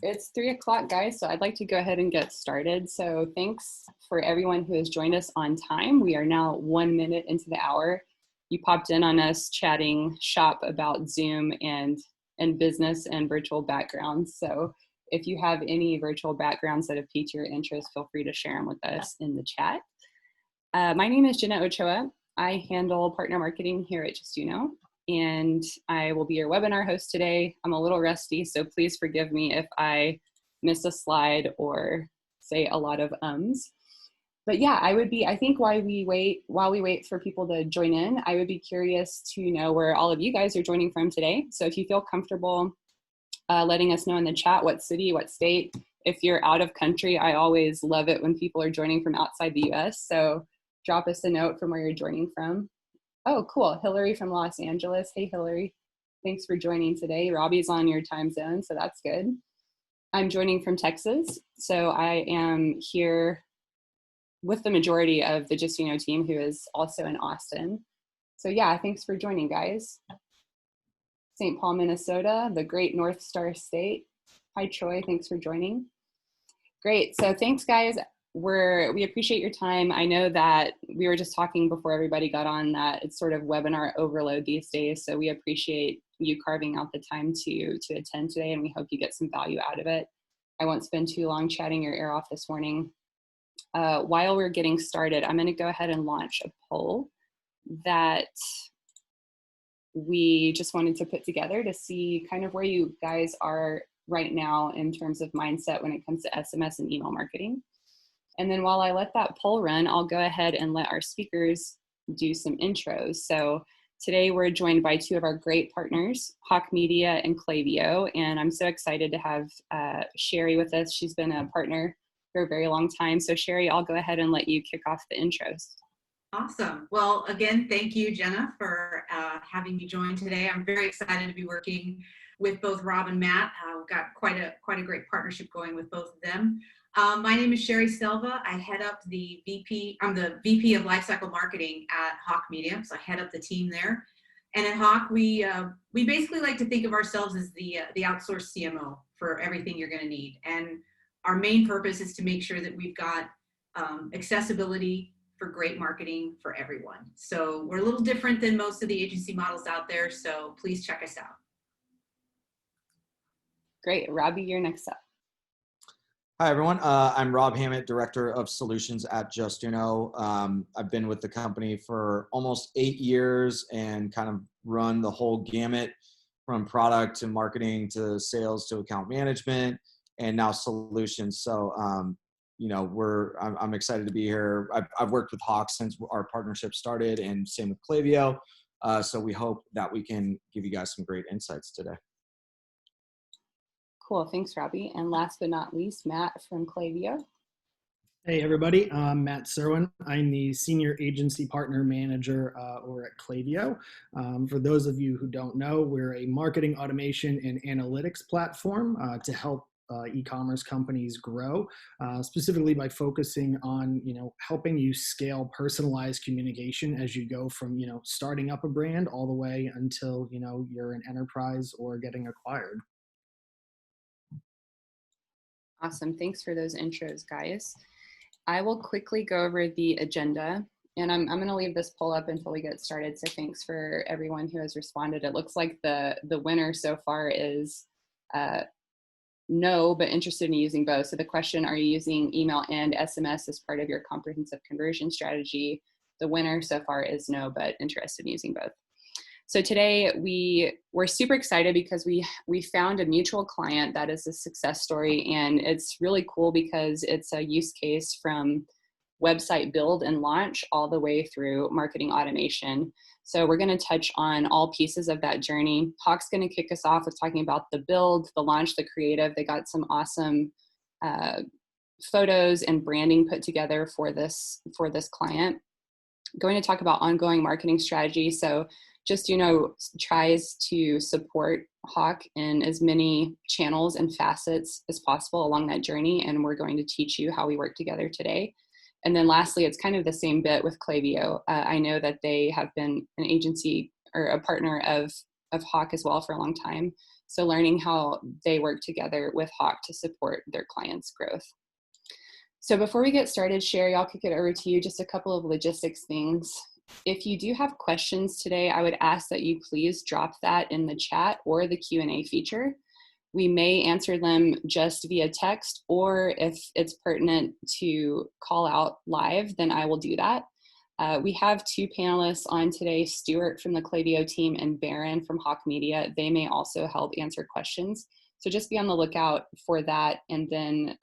It's 3 o'clock, guys, so I'd like to go ahead and get started. So thanks for everyone who has joined us on time. We are now 1 minute into the hour. You popped in on us chatting shop about Zoom and business and virtual backgrounds. So if you have any virtual backgrounds that have piqued your interest, feel free to share them with us in the chat. My name is Jenna Ochoa. I handle partner marketing here at Justuno, and I will be your webinar host today. I'm a little rusty, so please forgive me if I miss a slide or say a lot of ums. But yeah, I think while we wait for people to join in, I would be curious to know where all of you guys are joining from today. So if you feel comfortable letting us know in the chat what city, what state. If you're out of country, I always love it when people are joining from outside the US. So drop us a note from where you're joining from. Oh, cool. Hillary from Los Angeles. Hey, Hillary. Thanks for joining today. Robbie's on your time zone, so that's good. I'm joining from Texas. So I am here with the majority of the Justuno team, who is also in Austin. So yeah, thanks for joining, guys. St. Paul, Minnesota, the great North Star State. Hi, Troy. Thanks for joining. Great. So thanks, guys. We appreciate your time. I know that we were just talking before everybody got on that it's sort of webinar overload these days. So we appreciate you carving out the time to attend today, and we hope you get some value out of it. I won't spend too long chatting your ear off this morning. While we're getting started, I'm going to go ahead and launch a poll that we just wanted to put together to see kind of where you guys are right now in terms of mindset when it comes to SMS and email marketing. And then while I let that poll run, I'll go ahead and let our speakers do some intros. So today we're joined by two of our great partners, Hawke Media and Klaviyo. And I'm so excited to have Sherry with us. She's been a partner for a very long time. So Sherry, I'll go ahead and let you kick off the intros. Awesome. Well, again, thank you, Jenna, for having me join today. I'm very excited to be working with both Rob and Matt. We've got quite a great partnership going with both of them. My name is Sherry Silva. I head up I'm the VP of Lifecycle Marketing at Hawke Media, so I head up the team there. And at Hawke, we basically like to think of ourselves as the outsourced CMO for everything you're going to need. And our main purpose is to make sure that we've got accessibility for great marketing for everyone. So we're a little different than most of the agency models out there, so please check us out. Great. Robbie, you're next up. Hi, everyone. I'm Rob Hammett, Director of Solutions at Justuno. I've been with the company for almost 8 years and kind of run the whole gamut from product to marketing to sales to account management and now solutions. So, I'm excited to be here. I've worked with Hawke since our partnership started, and same with Klaviyo. So we hope that we can give you guys some great insights today. Cool, thanks, Robbie. And last but not least, Matt from Klaviyo. Hey, everybody. I'm Matt Serwin. I'm the Senior Agency Partner Manager over at Klaviyo. For those of you who don't know, we're a marketing automation and analytics platform to help e-commerce companies grow, specifically by focusing on, helping you scale personalized communication as you go from, starting up a brand all the way until, you're an enterprise or getting acquired. Awesome. Thanks for those intros, guys. I will quickly go over the agenda, and I'm going to leave this poll up until we get started. So thanks for everyone who has responded. It looks like the winner so far is no, but interested in using both. So the question, are you using email and SMS as part of your comprehensive conversion strategy? The winner so far is no, but interested in using both. So today we're super excited because we found a mutual client that is a success story, and it's really cool because it's a use case from website build and launch all the way through marketing automation. So we're going to touch on all pieces of that journey. Hawke's going to kick us off with talking about the build, the launch, the creative. They got some awesome photos and branding put together for this client. Going to talk about ongoing marketing strategy. So Justuno tries to support Hawke in as many channels and facets as possible along that journey, and we're going to teach you how we work together today. And then lastly, it's kind of the same bit with Klaviyo. I know that they have been an agency or a partner of Hawke as well for a long time. So learning how they work together with Hawke to support their clients' growth. So before we get started, Sherry, I'll kick it over to you. Just a couple of logistics things. If you do have questions today, I would ask that you please drop that in the chat or the Q&A feature. We may answer them just via text, or if it's pertinent to call out live, then I will do that. We have two panelists on today, Stuart from the Klaviyo team and Baron from Hawke Media. They may also help answer questions. So just be on the lookout for that. And then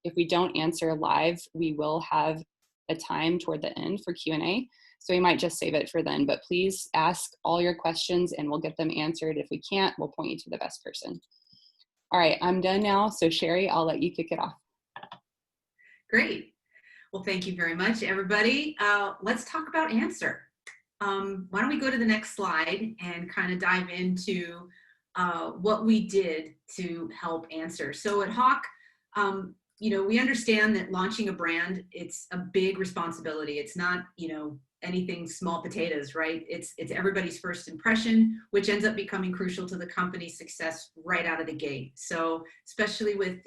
if we don't answer live, we will have a time toward the end for Q&A. So we might just save it for then, but please ask all your questions and we'll get them answered. If we can't, we'll point you to the best person. All right, I'm done now. So Sherry, I'll let you kick it off. Great. Well, thank you very much, everybody. Let's talk about Anser. Why don't we go to the next slide and kind of dive into what we did to help Anser. So at Hawke, we understand that launching a brand, it's a big responsibility. It's not, anything small potatoes, right? It's everybody's first impression, which ends up becoming crucial to the company's success right out of the gate. So especially with,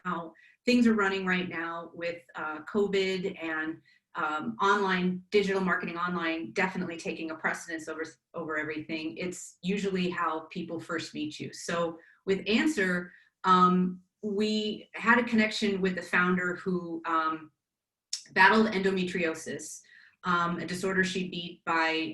how things are running right now with COVID and online, digital marketing online, definitely taking a precedence over everything. It's usually how people first meet you. So with Anser, we had a connection with the founder who battled endometriosis, a disorder she beat by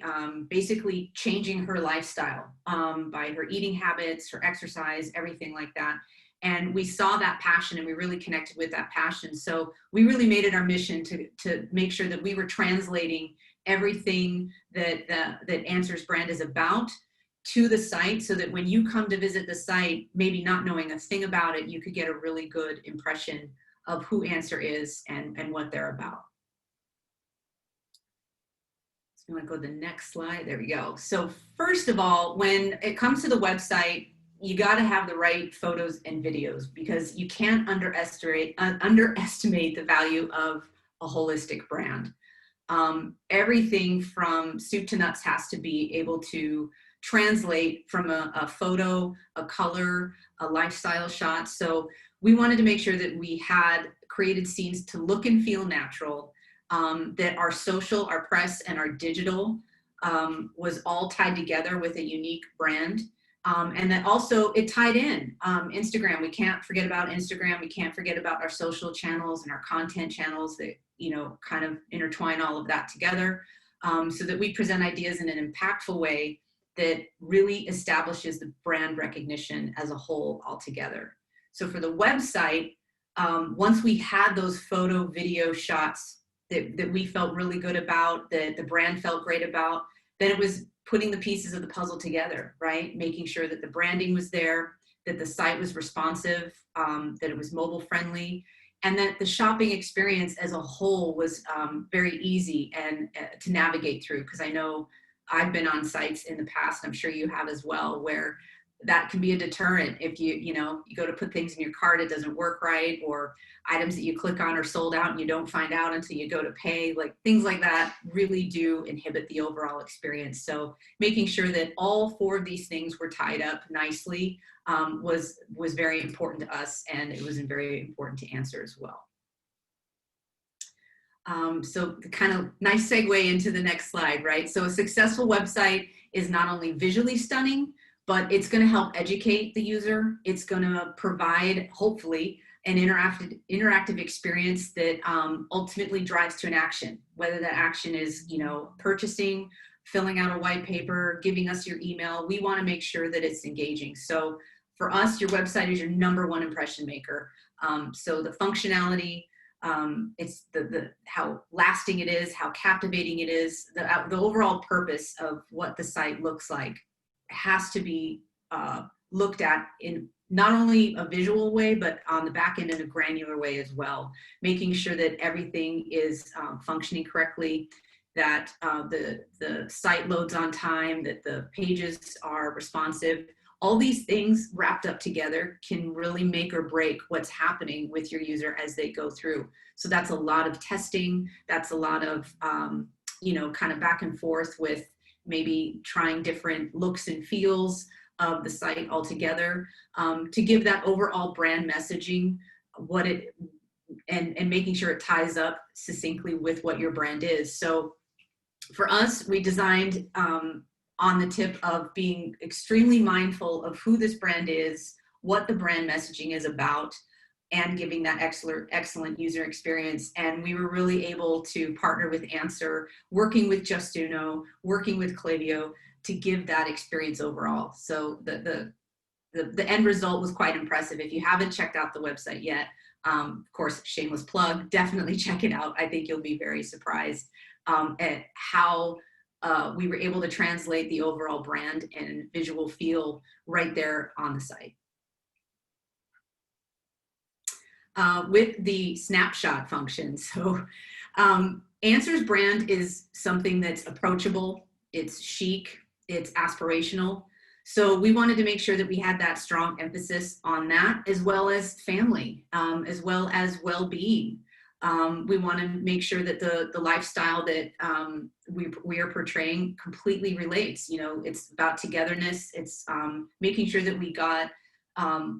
basically changing her lifestyle, by her eating habits, her exercise, everything like that. And we saw that passion and we really connected with that passion. So we really made it our mission to make sure that we were translating everything that Anser's brand is about to the site, so that when you come to visit the site, maybe not knowing a thing about it, you could get a really good impression of who Anser is and what they're about. So you want to go to the next slide? There we go. So first of all, when it comes to the website, you got to have the right photos and videos, because you can't underestimate the value of a holistic brand. Everything from soup to nuts has to be able to translate from a photo, a color, a lifestyle shot. So we wanted to make sure that we had created scenes to look and feel natural, that our social, our press, and our digital was all tied together with a unique brand. And that also it tied in. Instagram, we can't forget about Instagram. We can't forget about our social channels and our content channels that, kind of intertwine all of that together, so that we present ideas in an impactful way that really establishes the brand recognition as a whole altogether. So for the website, once we had those photo video shots that we felt really good about, that the brand felt great about, then it was putting the pieces of the puzzle together, right? Making sure that the branding was there, that the site was responsive, that it was mobile friendly, and that the shopping experience as a whole was very easy and to navigate through. Because I know I've been on sites in the past, I'm sure you have as well, where that can be a deterrent if you go to put things in your cart, it doesn't work right, or items that you click on are sold out and you don't find out until you go to pay. Like things like that really do inhibit the overall experience. So making sure that all four of these things were tied up nicely was very important to us, and it was very important to Anser as well. So the kind of nice segue into the next slide, right? So a successful website is not only visually stunning, but it's going to help educate the user. It's going to provide, hopefully, an interactive experience that ultimately drives to an action, whether that action is, purchasing, filling out a white paper, giving us your email. We want to make sure that it's engaging. So for us, your website is your #1 impression maker. So the functionality, it's how lasting it is, how captivating it is, the overall purpose of what the site looks like has to be looked at in not only a visual way, but on the back end in a granular way as well, making sure that everything is functioning correctly, that the site loads on time, that the pages are responsive. All these things wrapped up together can really make or break what's happening with your user as they go through. So that's a lot of testing. That's a lot of, kind of back and forth with maybe trying different looks and feels, of the site altogether, to give that overall brand messaging, and making sure it ties up succinctly with what your brand is. So for us, we designed on the tip of being extremely mindful of who this brand is, what the brand messaging is about, and giving that excellent user experience. And we were really able to partner with Anser, working with Justuno, working with Klaviyo to give that experience overall. So the end result was quite impressive. If you haven't checked out the website yet, of course, shameless plug, definitely check it out. I think you'll be very surprised at how we were able to translate the overall brand and visual feel right there on the site. With the snapshot function. So Anser's brand is something that's approachable, it's chic, it's aspirational. So we wanted to make sure that we had that strong emphasis on that, as well as family, as well as well-being. We want to make sure that the lifestyle that we are portraying completely relates. You know, it's about togetherness. It's making sure that we got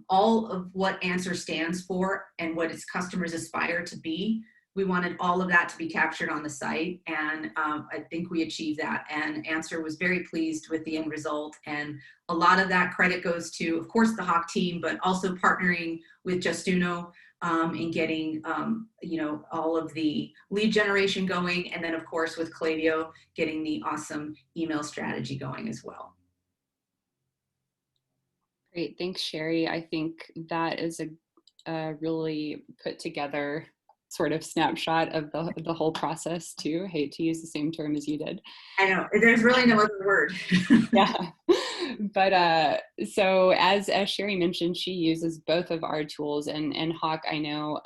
all of what Anser stands for and what its customers aspire to be. We wanted all of that to be captured on the site, and I think we achieved that. And Anser was very pleased with the end result. And a lot of that credit goes to, of course, the Hawke team, but also partnering with Justuno in getting, you know, all of the lead generation going, and then, of course, with Klaviyo, getting the awesome email strategy going as well. Great, thanks, Sherry. I think that is a really put together sort of snapshot of the whole process too. Hate to use the same term as you did. I know, there's really no other word. Yeah, but so as Sherry mentioned, she uses both of our tools, and Hawke, I know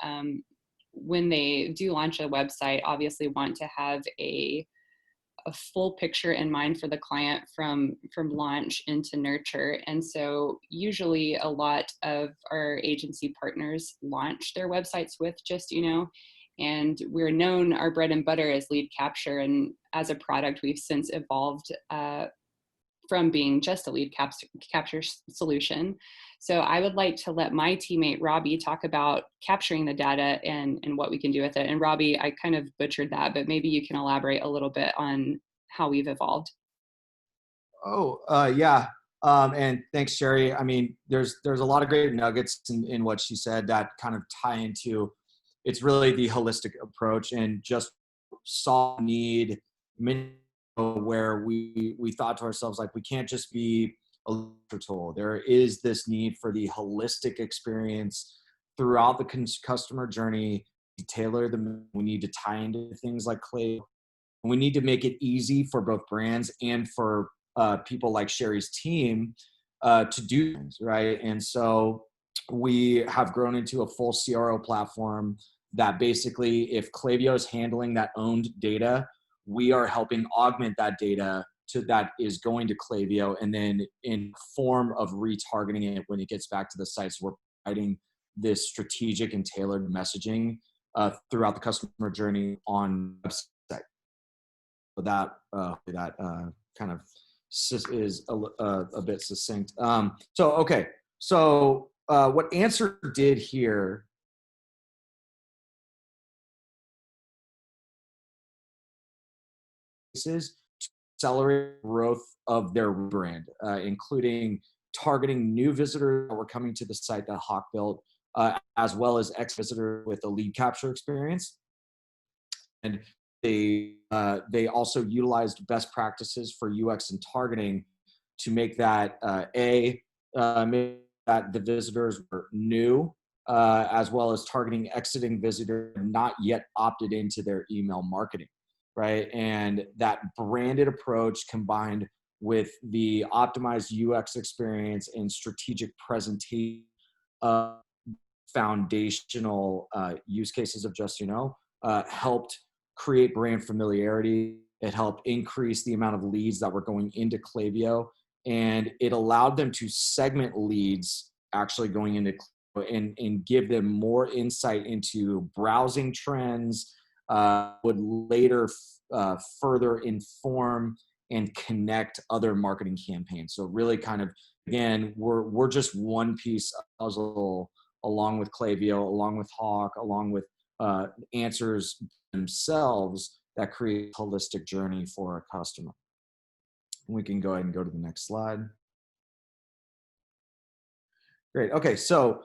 when they do launch a website, obviously want to have a full picture in mind for the client from launch into nurture. And so usually a lot of our agency partners launch their websites with Justuno, and we're known, our bread and butter is lead capture. And as a product, we've since evolved from being just a lead capture solution. So I would like to let my teammate Robbie talk about capturing the data and what we can do with it. And Robbie, I kind of butchered that, but maybe you can elaborate a little bit on how we've evolved. Yeah. And thanks, Sherry. I mean, there's a lot of great nuggets in what she said that kind of tie into, it's really the holistic approach, and just saw a need where we thought to ourselves, like, we can't just be a tool. There is this need for the holistic experience throughout the customer journey. We tailor them. We need to tie into things like Klaviyo. We need to make it easy for both brands and for people like Sherry's team to do things, right? And so we have grown into a full CRO platform that basically, if Klaviyo is handling that owned data, we are helping augment that data that is going to Klaviyo, and then in form of retargeting it when it gets back to the site. So we're providing this strategic and tailored messaging throughout the customer journey on the website. So that kind of is a bit succinct. So what Anser did here is to accelerate growth of their brand, including targeting new visitors that were coming to the site that Hawke built, as well as ex-visitors with a lead capture experience. And they also utilized best practices for UX and targeting to make that make that the visitors were new, as well as targeting exiting visitors not yet opted into their email marketing, right? And that branded approach combined with the optimized UX experience and strategic presentation of foundational use cases of Justuno helped create brand familiarity. It helped increase the amount of leads that were going into Klaviyo, and it allowed them to segment leads actually going into Klaviyo and give them more insight into browsing trends, would later further inform and connect other marketing campaigns. So really kind of again, we're just one piece of the puzzle, along with Klaviyo, along with Hawke, along with Answers themselves, that create a holistic journey for our customer. We can go ahead and go to the next slide. Great. Okay, so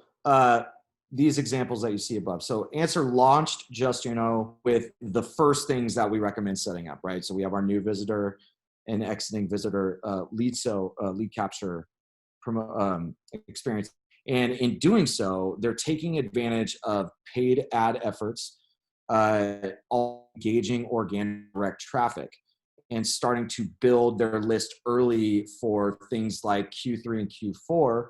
these examples that you see above. So Anser launched Justuno with the first things that we recommend setting up, right? So we have our new visitor and exiting visitor lead capture experience. And in doing so, they're taking advantage of paid ad efforts, all engaging organic direct traffic, and starting to build their list early for things like Q3 and Q4.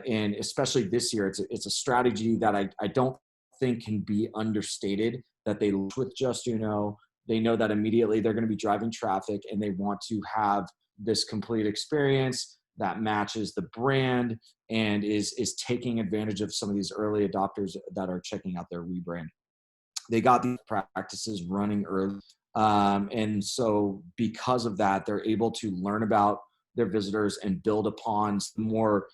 And especially this year, it's a strategy that I don't think can be understated, that they launch with Justuno. They know that immediately they're going to be driving traffic, and they want to have this complete experience that matches the brand and is taking advantage of some of these early adopters that are checking out their rebrand. They got these practices running early. And so because of that, they're able to learn about their visitors and build upon more,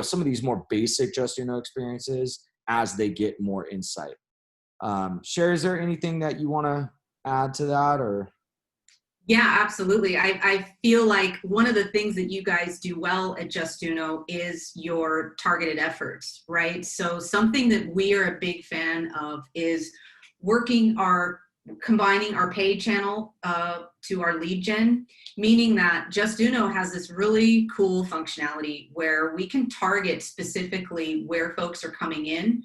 some of these more basic Justuno experiences as they get more insight. Sherry, is there anything that you want to add to that, or? Yeah, absolutely. I feel like one of the things that you guys do well at Justuno is your targeted efforts, right? So something that we are a big fan of is combining our paid channel to our lead gen, meaning that Justuno has this really cool functionality where we can target specifically where folks are coming in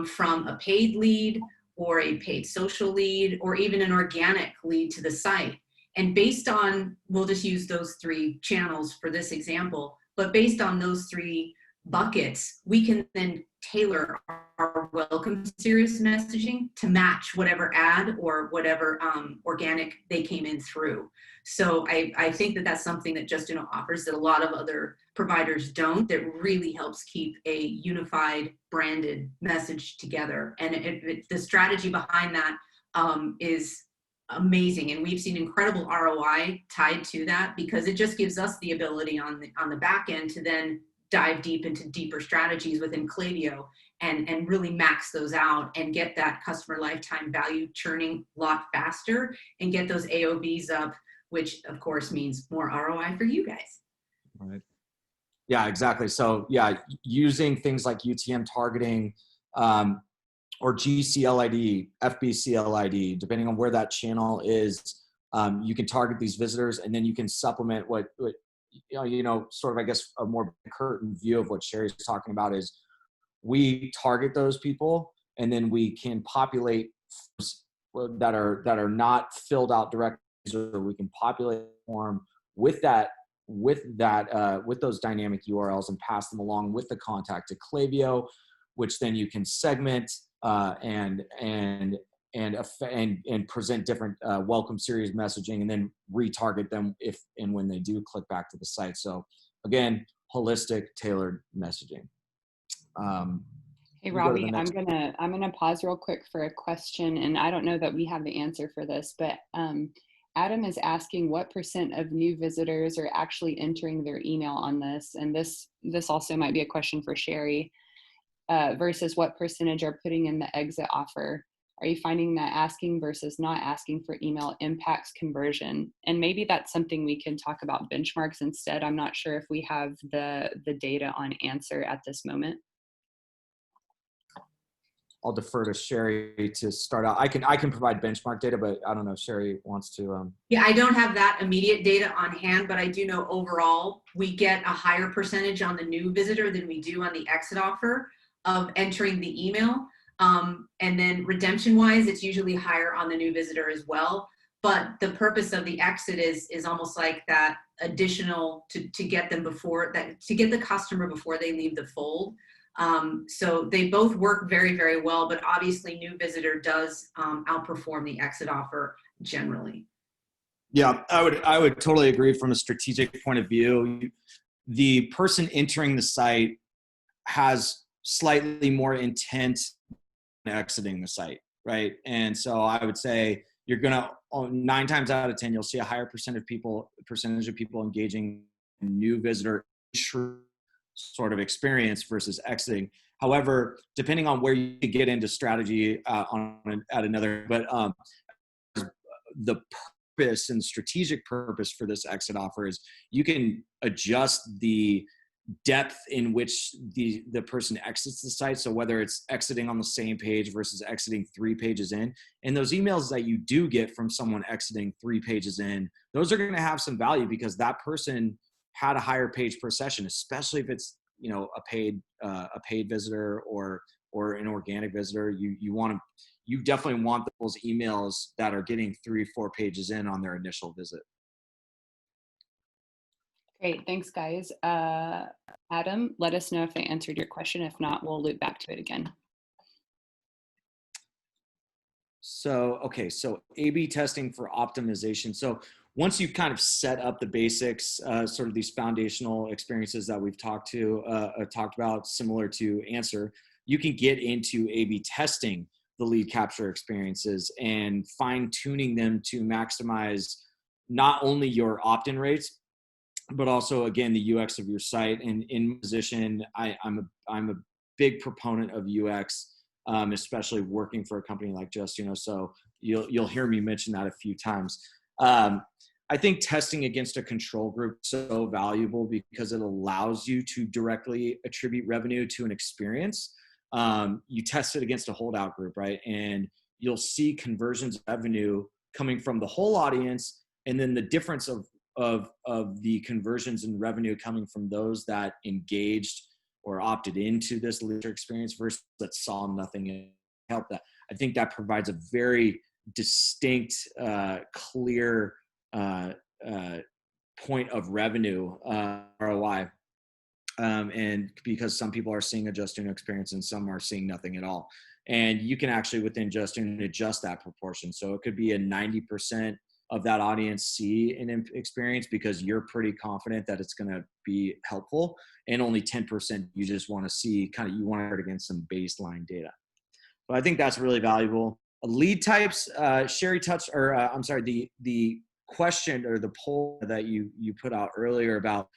from a paid lead or a paid social lead or even an organic lead to the site. And based on, we'll just use those three channels for this example, but based on those three buckets, we can then tailor our welcome series messaging to match whatever ad or whatever organic they came in through. So I think that that's something that Justuno offers that a lot of other providers don't, that really helps keep a unified branded message together. And the strategy behind that is amazing, and we've seen incredible ROI tied to that, because it just gives us the ability on the back end to then dive deep into deeper strategies within Klaviyo and really max those out and get that customer lifetime value churning a lot faster and get those AOVs up, which of course means more ROI for you guys. Right. Yeah, exactly. So yeah, using things like UTM targeting, or GCLID, FBCLID, depending on where that channel is, you can target these visitors, and then you can supplement what sort of, I guess, a more curtain view of what Sherry's talking about is we target those people, and then we can populate that are not filled out directly, or we can populate form with those dynamic URLs and pass them along with the contact to Klaviyo, which then you can segment and present different welcome series messaging, and then retarget them if and when they do click back to the site. So again, holistic, tailored messaging. Hey Robbie, I'm gonna pause real quick for a question, and I don't know that we have the answer for this, but Adam is asking what % of new visitors are actually entering their email on this, and this also might be a question for Sherry. Versus what percentage are putting in the exit offer? Are you finding that asking versus not asking for email impacts conversion? And maybe that's something we can talk about benchmarks instead. I'm not sure if we have the data on Anser at this moment. I'll defer to Sherry to start out. I can provide benchmark data, but I don't know if Sherry wants to. Yeah, I don't have that immediate data on hand, but I do know overall we get a higher percentage on the new visitor than we do on the exit offer of entering the email. And then redemption wise, it's usually higher on the new visitor as well. But the purpose of the exit is almost like that additional to get them to get the customer before they leave the fold. So they both work very, very well, but obviously new visitor does outperform the exit offer generally. Yeah, I would totally agree from a strategic point of view. The person entering the site has slightly more intent than exiting the site, right? And so I would say you're gonna 9 times out of 10 you'll see a higher percentage of people engaging new visitor true sort of experience versus exiting. However, depending on where you get into strategy at another, but the purpose and strategic purpose for this exit offer is you can adjust the depth in which the person exits the site. So whether it's exiting on the same page versus exiting 3 pages in, and those emails that you do get from someone exiting 3 pages in, those are going to have some value because that person had a higher page per session, especially if it's, you know, a paid visitor or an organic visitor. You definitely want those emails that are getting 3-4 pages in on their initial visit. Great, thanks guys. Adam, let us know if I answered your question. If not, we'll loop back to it again. So, okay, so A/B testing for optimization. So once you've kind of set up the basics, sort of these foundational experiences that we've talked about, similar to Anser, you can get into A/B testing the lead capture experiences and fine tuning them to maximize not only your opt-in rates, but also, again, the UX of your site. And in position, I'm a big proponent of UX, especially working for a company like Justuno. So you'll hear me mention that a few times. I think testing against a control group is so valuable because it allows you to directly attribute revenue to an experience. You test it against a holdout group, right? And you'll see conversions revenue coming from the whole audience, and then the difference of the conversions and revenue coming from those that engaged or opted into this leader experience versus that saw nothing and helped that. I think that provides a very distinct, clear point of revenue ROI. And because some people are seeing a Justuno experience and some are seeing nothing at all. And you can actually within Justuno adjust that proportion. So it could be a 90% of that audience see an experience because you're pretty confident that it's going to be helpful, and only 10% you just want to see you want to start against some baseline data. So I think that's really valuable. Lead types, Sherry touched, or I'm sorry, the question or the poll that you put out earlier about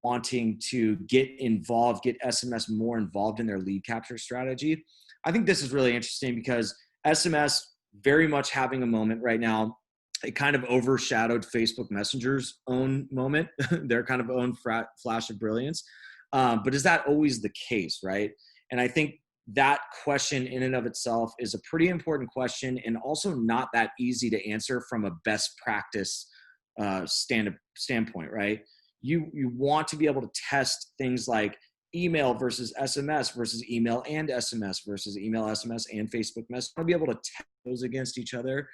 wanting to get SMS more involved in their lead capture strategy. I think this is really interesting because SMS very much having a moment right now. It kind of overshadowed Facebook Messenger's own moment, their kind of own flash of brilliance. But is that always the case, right? And I think that question in and of itself is a pretty important question, and also not that easy to answer from a best practice standpoint, right? You want to be able to test things like email versus SMS versus email and SMS versus email, SMS, and Facebook Messenger. You want to be able to test those against each other.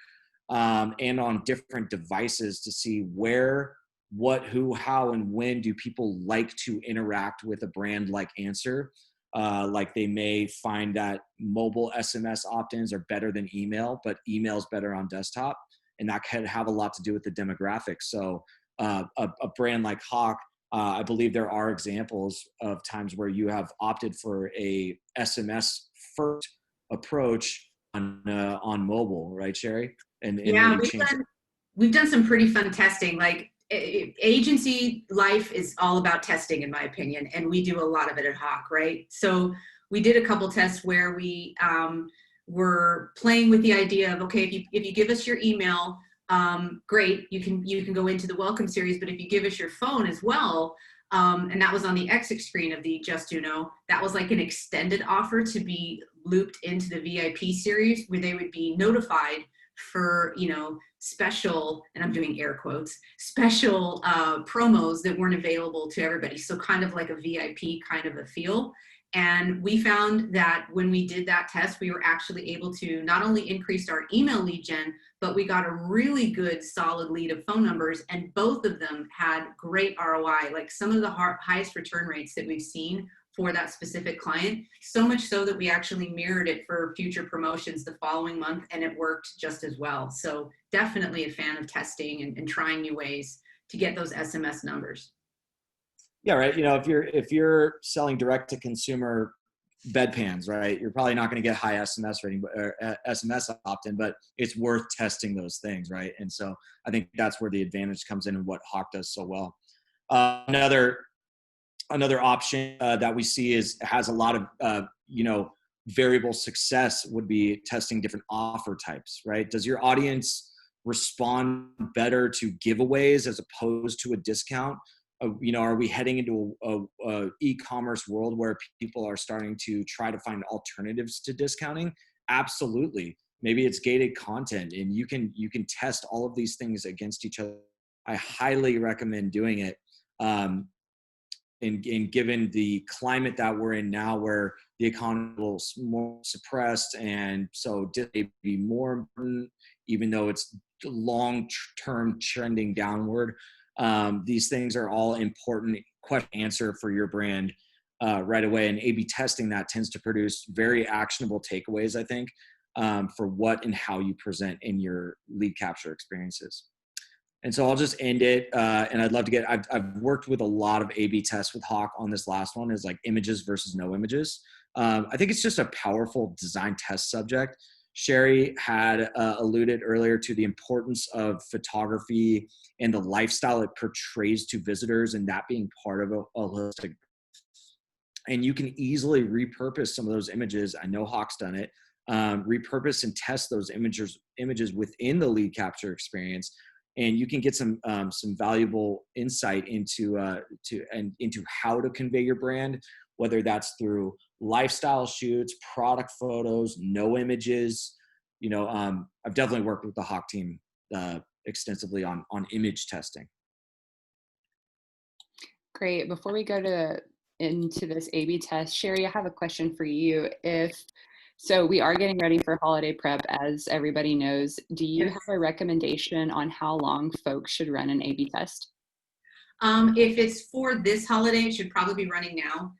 And on different devices to see where, what, who, how, and when do people like to interact with a brand like Anser. Like they may find that mobile SMS opt-ins are better than email, but email is better on desktop. And that could have a lot to do with the demographics. So a brand like Hawke, I believe there are examples of times where you have opted for a SMS first approach on mobile, right, Sherry? And yeah, we've done some pretty fun testing. Like agency life is all about testing, in my opinion, and we do a lot of it at Hawke, right? So we did a couple tests where we were playing with the idea of, okay, if you give us your email, great, you can go into the welcome series, but if you give us your phone as well, and that was on the exit screen of the Justuno, that was like an extended offer to be looped into the VIP series where they would be notified for, special, and I'm doing air quotes, special promos that weren't available to everybody. So kind of like a VIP kind of a feel. And we found that when we did that test, we were actually able to not only increase our email lead gen, but we got a really good solid lead of phone numbers, and both of them had great ROI, like some of the highest return rates that we've seen for that specific client, so much so that we actually mirrored it for future promotions the following month, and it worked just as well. So definitely a fan of testing and trying new ways to get those SMS numbers. Yeah, right. If you're selling direct to consumer bedpans, right, you're probably not going to get high SMS rating or SMS opt-in, but it's worth testing those things, right? And so I think that's where the advantage comes in and what Hawke does so well. Another Another option that we see has a lot of, variable success would be testing different offer types, right? Does your audience respond better to giveaways as opposed to a discount? Are we heading into a e-commerce world where people are starting to try to find alternatives to discounting? Absolutely. Maybe it's gated content, and you can test all of these things against each other. I highly recommend doing it. And given the climate that we're in now, where the economy is more suppressed, and so did it be more important, even though it's long-term trending downward? These things are all important question answer for your brand right away, and A/B testing that tends to produce very actionable takeaways, I think, for what and how you present in your lead capture experiences. And so I'll just end it. And I'd love to I've worked with a lot of A/B tests with Hawke on this last one, is like images versus no images. I think it's just a powerful design test subject. Sherry had alluded earlier to the importance of photography and the lifestyle it portrays to visitors, and that being part of a holistic. And you can easily repurpose some of those images. I know Hawke's done it. Repurpose and test those images within the lead capture experience. And you can get some valuable insight into how to convey your brand, whether that's through lifestyle shoots, product photos, no images. I've definitely worked with the Hawke team extensively on image testing. Great. Before we go into this A/B test, Sherry, I have a question for you. So we are getting ready for holiday prep, as everybody knows. Do you have a recommendation on how long folks should run an A/B test? If it's for this holiday, it should probably be running now.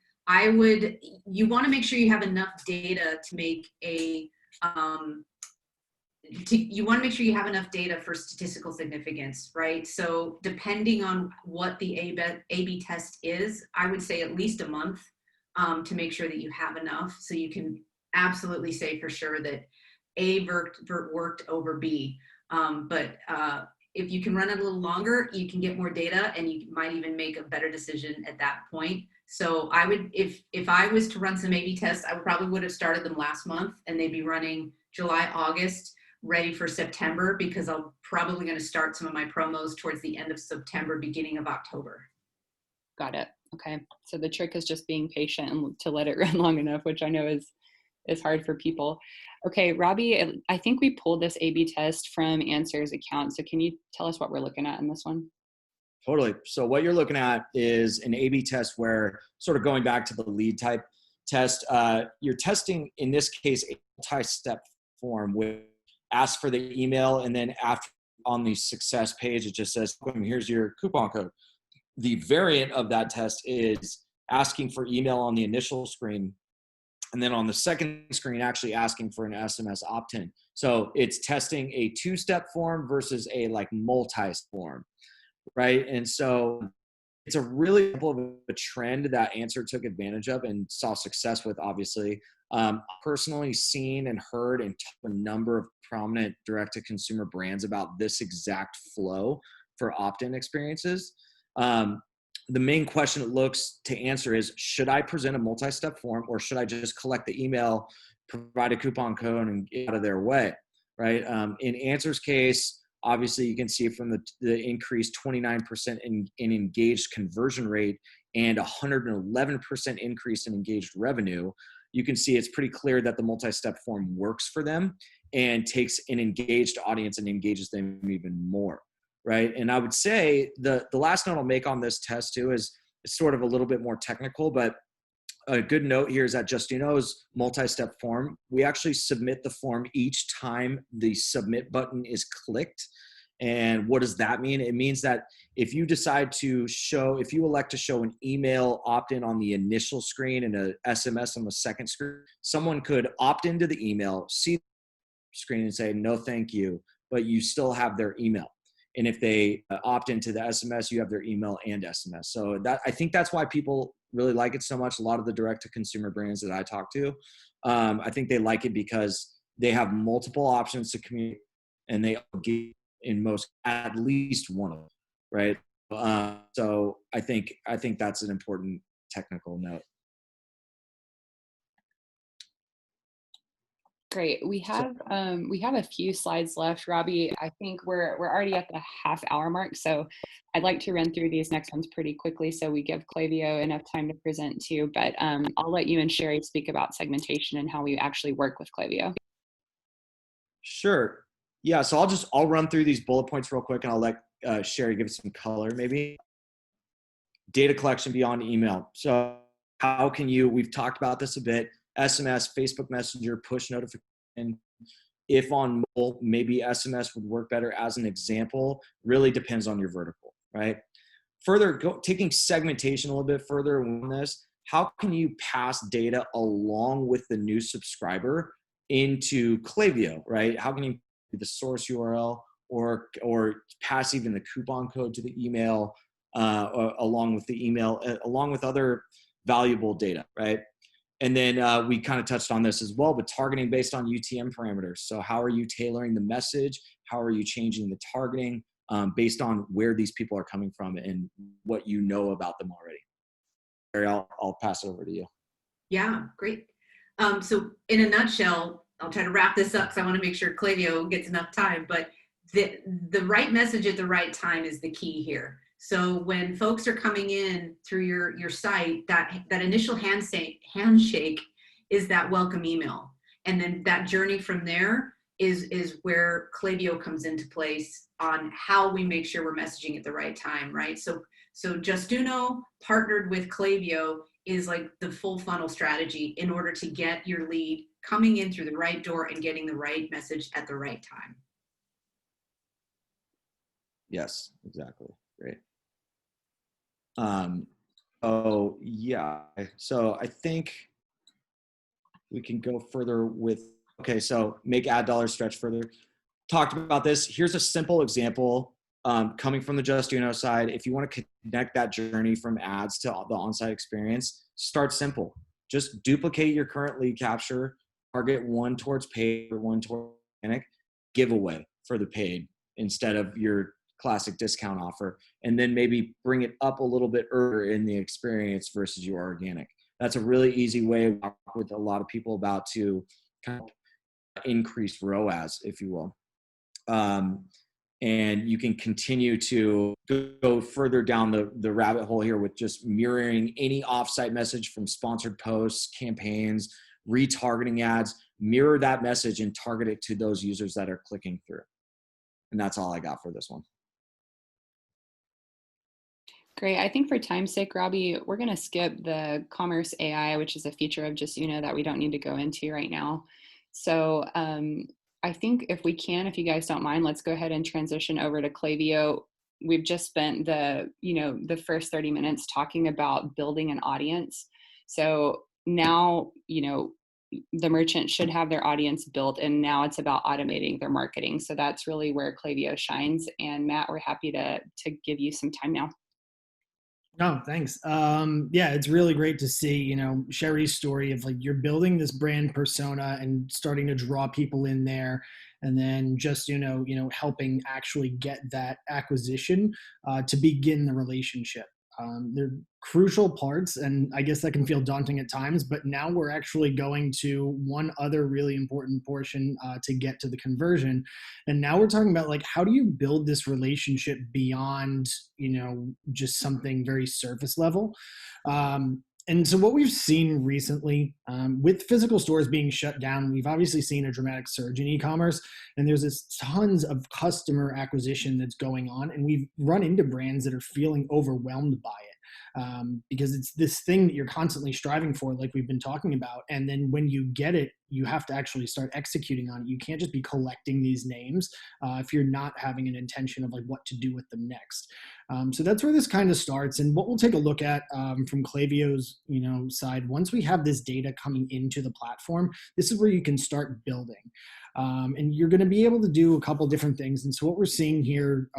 You want to make sure you have enough data to make you want to make sure you have enough data for statistical significance, right? So depending on what the A/B test is, I would say at least a month to make sure that you have enough, so you can absolutely say for sure that A worked over B. But if you can run it a little longer, you can get more data, and you might even make a better decision at that point. So I would, if I was to run some A/B tests, I would have started them last month, and they'd be running July, August, ready for September, because I'm probably going to start some of my promos towards the end of September, beginning of October. Got it. Okay. So the trick is just being patient and to let it run long enough, which I know is hard for people. Okay, Robbie, I think we pulled this A/B test from Anser's account. So can you tell us what we're looking at in this one? Totally. So what you're looking at is an A/B test where, sort of going back to the lead type test, you're testing, in this case, a multi-step form with ask for the email, and then after on the success page, it just says, here's your coupon code. The variant of that test is asking for email on the initial screen, and then on the second screen, actually asking for an SMS opt-in. So it's testing a two-step form versus a multi form, right? And so it's a really example of a trend that Anser took advantage of and saw success with, obviously. Personally seen and heard and talked to a number of prominent direct-to-consumer brands about this exact flow for opt-in experiences. The main question it looks to answer is, should I present a multi-step form, or should I just collect the email, provide a coupon code, and get out of their way, right? In Anser's case, obviously you can see from the increased 29% in engaged conversion rate and 111% increase in engaged revenue, you can see it's pretty clear that the multi-step form works for them and takes an engaged audience and engages them even more. Right. And I would say the last note I'll make on this test too is it's sort of a little bit more technical, but a good note here is that Justuno's multi-step form, we actually submit the form each time the submit button is clicked. And what does that mean? It means that if you elect to show an email opt-in on the initial screen and a SMS on the second screen, someone could opt into the email, see the screen and say, no, thank you, but you still have their email. And if they opt into the SMS, you have their email and SMS. So I think that's why people really like it so much. A lot of the direct-to-consumer brands that I talk to, I think they like it because they have multiple options to communicate, and they get in at least one of them, right? So I think that's an important technical note. Great. We have a few slides left, Robbie. I think we're already at the half-hour mark, so I'd like to run through these next ones pretty quickly so we give Klaviyo enough time to present too. But I'll let you and Sherry speak about segmentation and how we actually work with Klaviyo. Sure. Yeah. So I'll run through these bullet points real quick, and I'll let Sherry give it some color. Maybe data collection beyond email. So how can you? We've talked about this a bit. SMS, Facebook Messenger, push notification. If on mobile, maybe SMS would work better as an example. Really depends on your vertical, right? Further, taking segmentation a little bit further on this, how can you pass data along with the new subscriber into Klaviyo, right? How can you do the source URL or pass even the coupon code to the email along with the email, along with other valuable data, right? And then we kind of touched on this as well, but targeting based on UTM parameters. So how are you tailoring the message? How are you changing the targeting based on where these people are coming from and what you know about them already? Barry, I'll pass it over to you. Yeah, great. So in a nutshell, I'll try to wrap this up because I want to make sure Klaviyo gets enough time, but the right message at the right time is the key here. So when folks are coming in through your site, that initial handshake is that welcome email. And then that journey from there is where Klaviyo comes into place on how we make sure we're messaging at the right time, right? So Justuno partnered with Klaviyo is like the full funnel strategy in order to get your lead coming in through the right door and getting the right message at the right time. Yes, exactly. Great. Oh yeah. So I think we can go further with, okay, so make ad dollars stretch further. Talked about this. Here's a simple example coming from the Justuno side. If you want to connect that journey from ads to the on-site experience, start simple. Just duplicate your current lead capture, target one towards paid or one towards organic, giveaway for the paid instead of your classic discount offer, and then maybe bring it up a little bit earlier in the experience versus your organic. That's a really easy way to talk with a lot of people about to kind of increase ROAS, if you will. And you can continue to go further down the rabbit hole here with just mirroring any offsite message from sponsored posts, campaigns, retargeting ads, mirror that message and target it to those users that are clicking through. And that's all I got for this one. Great. I think for time's sake, Robbie, we're going to skip the Commerce AI, which is a feature of Justuno that we don't need to go into right now. So I think if we can, if you guys don't mind, let's go ahead and transition over to Klaviyo. We've just spent the first 30 minutes talking about building an audience. So now, the merchant should have their audience built, and now it's about automating their marketing. So that's really where Klaviyo shines. And Matt, we're happy to give you some time now. No, thanks. Yeah, it's really great to see, Sherry's story of like you're building this brand persona and starting to draw people in there, and then just, helping actually get that acquisition to begin the relationship. They're crucial parts, and I guess that can feel daunting at times, but now we're actually going to one other really important portion to get to the conversion. And now we're talking about like, how do you build this relationship beyond, just something very surface level? And so what we've seen recently with physical stores being shut down, we've obviously seen a dramatic surge in e-commerce, and there's this tons of customer acquisition that's going on, and we've run into brands that are feeling overwhelmed by it. Because it's this thing that you're constantly striving for, like we've been talking about. And then when you get it, you have to actually start executing on it. You can't just be collecting these names if you're not having an intention of like what to do with them next. So that's where this kind of starts. And what we'll take a look at from Klaviyo's side, once we have this data coming into the platform, this is where you can start building. And you're going to be able to do a couple different things. And so what we're seeing here,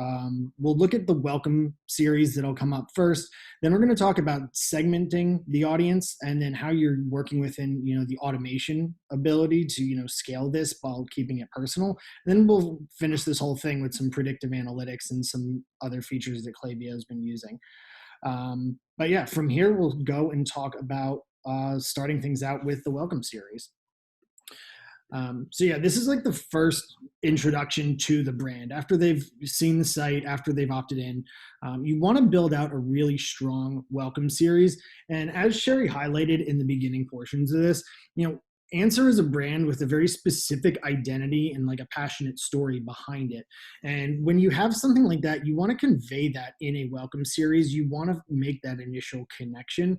we'll look at the welcome series that'll come up first. Then we're going to talk about segmenting the audience and then how you're working within, the automation ability to, scale this while keeping it personal. And then we'll finish this whole thing with some predictive analytics and some other features that Klaviyo has been using. But yeah, from here, we'll go and talk about starting things out with the welcome series. So yeah, this is like the first introduction to the brand. After they've seen the site, after they've opted in, you want to build out a really strong welcome series. And as Sherry highlighted in the beginning portions of this, Anser is a brand with a very specific identity and like a passionate story behind it. And when you have something like that, you want to convey that in a welcome series. You want to make that initial connection.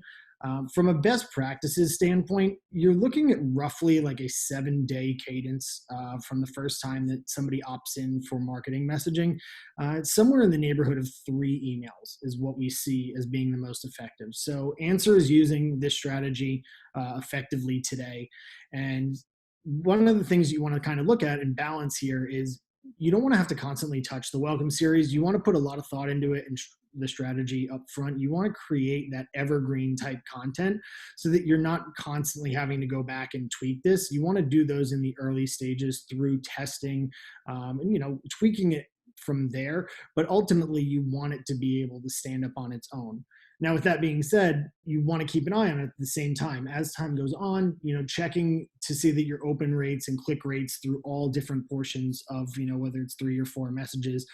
From a best practices standpoint, you're looking at roughly like a 7-day cadence from the first time that somebody opts in for marketing messaging. It's somewhere in the neighborhood of 3 emails is what we see as being the most effective. So Anser is using this strategy effectively today. And one of the things you want to kind of look at and balance here is you don't want to have to constantly touch the welcome series. You want to put a lot of thought into it and the strategy up front. You want to create that evergreen type content so that you're not constantly having to go back and tweak this. You want to do those in the early stages through testing and tweaking it from there, but ultimately you want it to be able to stand up on its own. Now, with that being said, you want to keep an eye on it at the same time. As time goes on, checking to see that your open rates and click rates through all different portions of, whether it's 3 or 4 messages,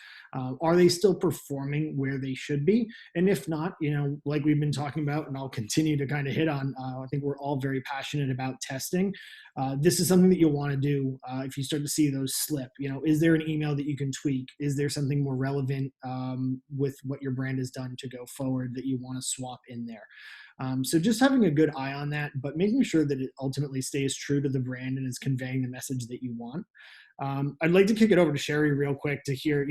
are they still performing where they should be? And if not, like we've been talking about, and I'll continue to kind of hit on, I think we're all very passionate about testing. This is something that you'll want to do if you start to see those slip. Is there an email that you can tweak? Is there something more relevant with what your brand has done to go forward that you want to swap in there? So just having a good eye on that, but making sure that it ultimately stays true to the brand and is conveying the message that you want. I'd like to kick it over to Sherry real quick to hear,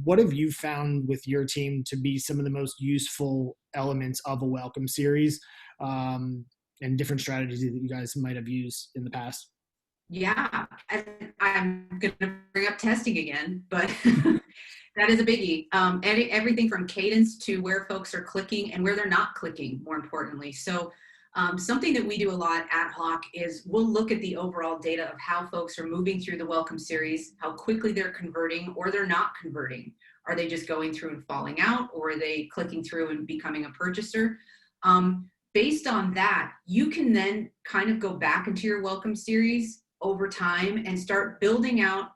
what have you found with your team to be some of the most useful elements of a welcome series and different strategies that you guys might have used in the past? Yeah, I'm going to bring up testing again, but that is a biggie. Everything from cadence to where folks are clicking and where they're not clicking, more importantly. So something that we do a lot at Hawke is we'll look at the overall data of how folks are moving through the welcome series, how quickly they're converting or they're not converting. Are they just going through and falling out, or are they clicking through and becoming a purchaser? Based on that, you can then kind of go back into your welcome series over time and start building out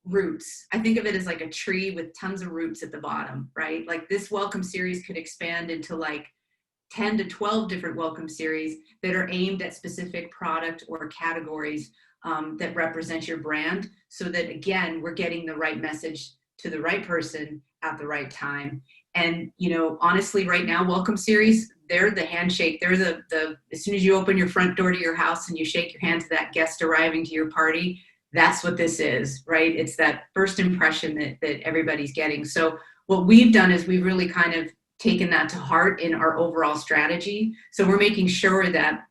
roots. I think of it as like a tree with tons of roots at the bottom, right? Like this welcome series could expand into like 10 to 12 different welcome series that are aimed at specific product or categories that represent your brand, so that again, we're getting the right message to the right person at the right time. And honestly, right now, welcome series, they're the handshake. They're the as soon as you open your front door to your house and you shake your hand to that guest arriving to your party, that's what this is, right? It's that first impression that everybody's getting. So what we've done is we've really kind of taken that to heart in our overall strategy. So we're making sure that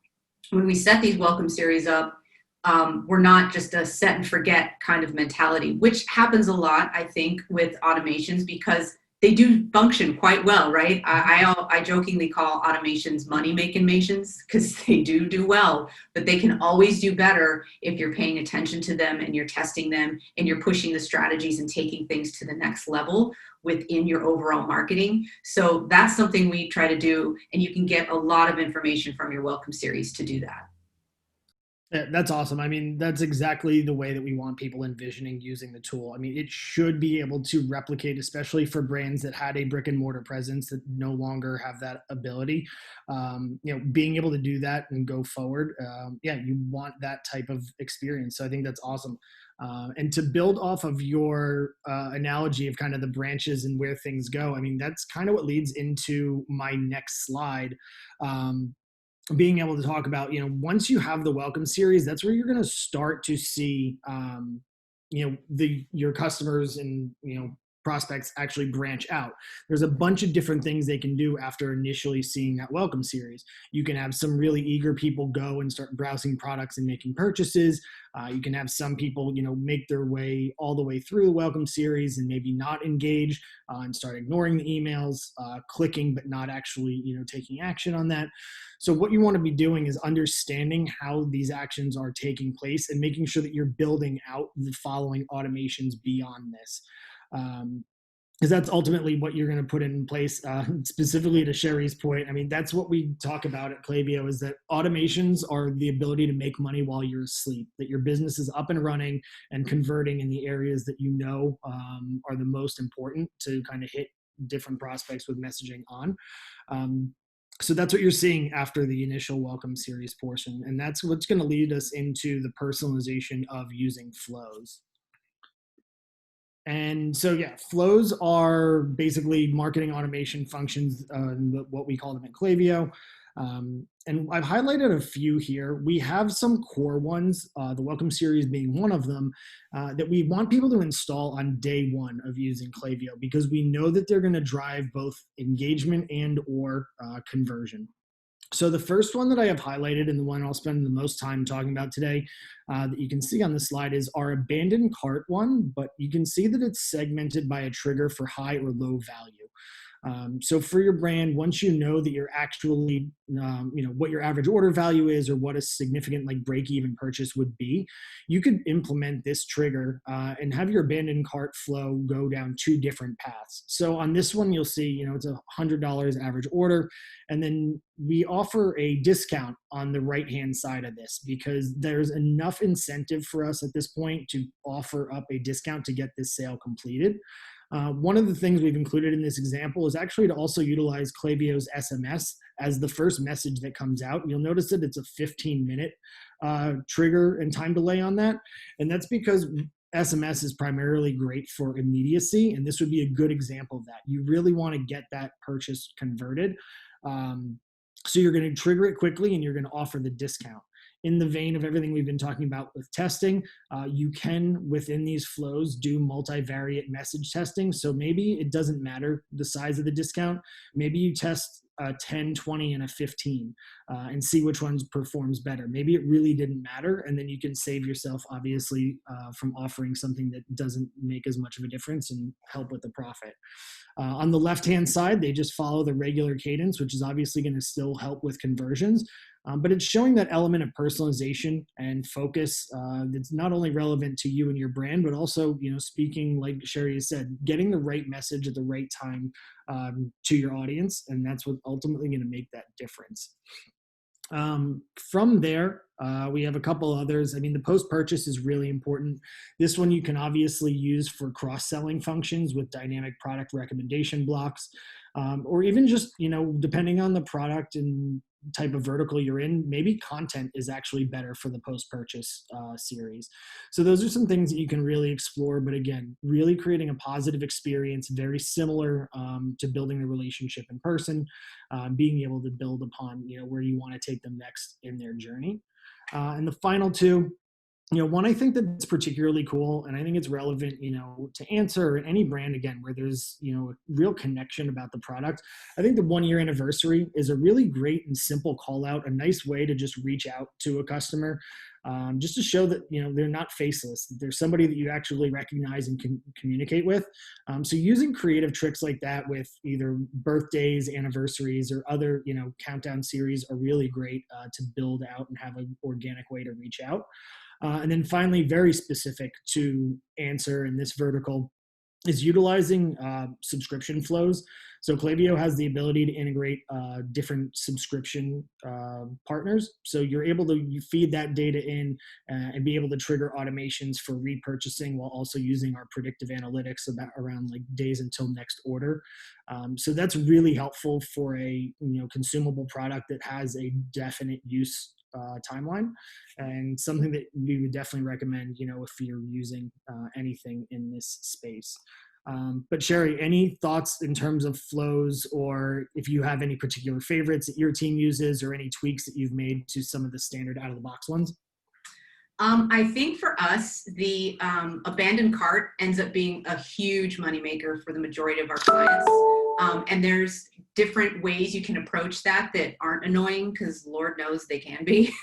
when we set these welcome series up, we're not just a set and forget kind of mentality, which happens a lot, I think, with automations because they do function quite well, right? I jokingly call automations money-making mations because they do well, but they can always do better if you're paying attention to them and you're testing them and you're pushing the strategies and taking things to the next level within your overall marketing. So that's something we try to do, and you can get a lot of information from your welcome series to do that. Yeah, that's awesome. I mean, that's exactly the way that we want people envisioning using the tool. I mean, it should be able to replicate, especially for brands that had a brick and mortar presence that no longer have that ability. Being able to do that and go forward. You want that type of experience. So I think that's awesome. And to build off of your analogy of kind of the branches and where things go, I mean, that's kind of what leads into my next slide. Being able to talk about, once you have the welcome series, that's where you're going to start to see, your customers and, prospects actually branch out. There's a bunch of different things they can do after initially seeing that welcome series. You can have some really eager people go and start browsing products and making purchases. You can have some people, make their way all the way through the welcome series and maybe not engage and start ignoring the emails, clicking, but not actually, taking action on that. So what you want to be doing is understanding how these actions are taking place and making sure that you're building out the following automations beyond this. because that's ultimately what you're going to put in place. Specifically to Sherry's point, I mean, that's what we talk about at Klaviyo, is that automations are the ability to make money while you're asleep, that your business is up and running and converting in the areas that you know are the most important to kind of hit different prospects with messaging on. So that's what you're seeing after the initial welcome series portion. And that's what's going to lead us into the personalization of using flows. And so, yeah, flows are basically marketing automation functions, what we call them at Klaviyo. And I've highlighted a few here. We have some core ones, the welcome series being one of them, that we want people to install on day one of using Klaviyo, because we know that they're going to drive both engagement and or conversion. So the first one that I have highlighted, and the one I'll spend the most time talking about today, that you can see on this slide, is our abandoned cart one, but you can see that it's segmented by a trigger for high or low value. So for your brand, once you know that you're actually, what your average order value is, or what a significant like break-even purchase would be, you could implement this trigger and have your abandoned cart flow go down 2 different paths. So on this one, you'll see, it's $100 average order, and then we offer a discount on the right-hand side of this, because there's enough incentive for us at this point to offer up a discount to get this sale completed. One of the things we've included in this example is actually to also utilize Klaviyo's SMS as the first message that comes out. You'll notice that it's a 15-minute trigger and time delay on that. And that's because SMS is primarily great for immediacy, and this would be a good example of that. You really want to get that purchase converted. So you're going to trigger it quickly, and you're going to offer the discount. In the vein of everything we've been talking about with testing, you can, within these flows, do multivariate message testing. So maybe it doesn't matter the size of the discount. Maybe you test a 10, 20, and a 15 and see which ones performs better. Maybe it really didn't matter, and then you can save yourself, obviously, from offering something that doesn't make as much of a difference and help with the profit. On the left-hand side, they just follow the regular cadence, which is obviously going to still help with conversions. But it's showing that element of personalization and focus that's not only relevant to you and your brand, but also, speaking, like Sherry has said, getting the right message at the right time to your audience. And that's what's ultimately going to make that difference. From there, we have a couple others. I mean, the post-purchase is really important. This one you can obviously use for cross-selling functions with dynamic product recommendation blocks, or even just, depending on the product and type of vertical you're in, maybe content is actually better for the post-purchase series. So those are some things that you can really explore. But again, really creating a positive experience, very similar to building the relationship in person, being able to build upon, where you want to take them next in their journey. And the final two, one I think that's particularly cool, and I think it's relevant, to Anser or any brand, again, where there's, a real connection about the product. I think the 1-year anniversary is a really great and simple call out, a nice way to just reach out to a customer, just to show that, they're not faceless, that there's somebody that you actually recognize and can communicate with. So using creative tricks like that with either birthdays, anniversaries, or other, countdown series are really great to build out and have an organic way to reach out. And then finally, very specific to Anser in this vertical, is utilizing subscription flows. So Klaviyo has the ability to integrate different subscription partners. So you're able to feed that data in and be able to trigger automations for repurchasing, while also using our predictive analytics around like days until next order. So that's really helpful for a consumable product that has a definite use timeline, and something that we would definitely recommend, if you're using anything in this space. But Sherry, any thoughts in terms of flows, or if you have any particular favorites that your team uses, or any tweaks that you've made to some of the standard out of the box ones? I think for us, the abandoned cart ends up being a huge moneymaker for the majority of our clients. And there's different ways you can approach that aren't annoying, because Lord knows they can be.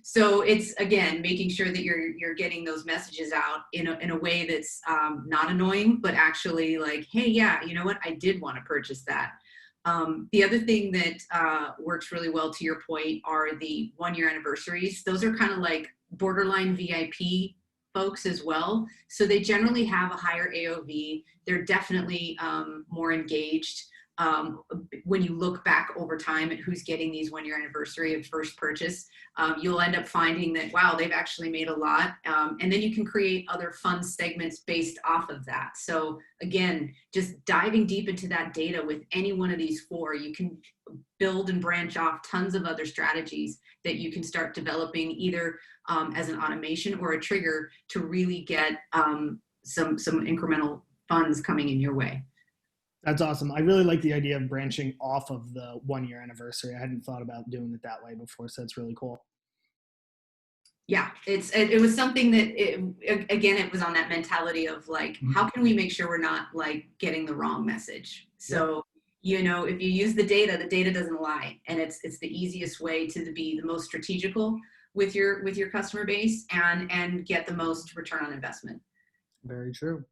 So it's, again, making sure that you're getting those messages out in a way that's not annoying, but actually like, hey, yeah, you know what? I did want to purchase that. The other thing that works really well, to your point, are the 1-year anniversaries. Those are kind of like borderline VIP folks as well. So they generally have a higher AOV. They're definitely more engaged. When you look back over time at who's getting these 1 year anniversary of first purchase, you'll end up finding that, wow, they've actually made a lot. And then you can create other fun segments based off of that. So again, just diving deep into that data with any one of these four, you can build and branch off tons of other strategies that you can start developing either as an automation or a trigger to really get some incremental funds coming in your way. That's awesome. I really like the idea of branching off of the 1 year anniversary. I hadn't thought about doing it that way before, so that's really cool. Yeah, it was something that, again, it was on that mentality of like, how can we make sure we're not like getting the wrong message? So, you know, if you use the data doesn't lie, and it's the easiest way to be the most strategical with your customer base and get the most return on investment. Very true.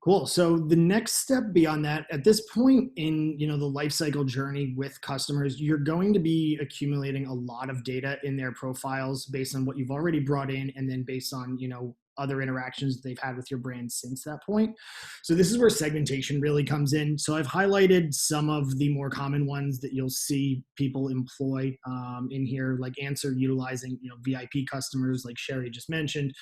Cool. So the next step beyond that, at this point in, you know, the life cycle journey with customers, you're going to be accumulating a lot of data in their profiles based on what you've already brought in, and then based on, you know, other interactions they've had with your brand since that point. So this is where segmentation really comes in. So I've highlighted some of the more common ones that you'll see people employ in here, like Anser utilizing, you know, VIP customers like Sherry just mentioned.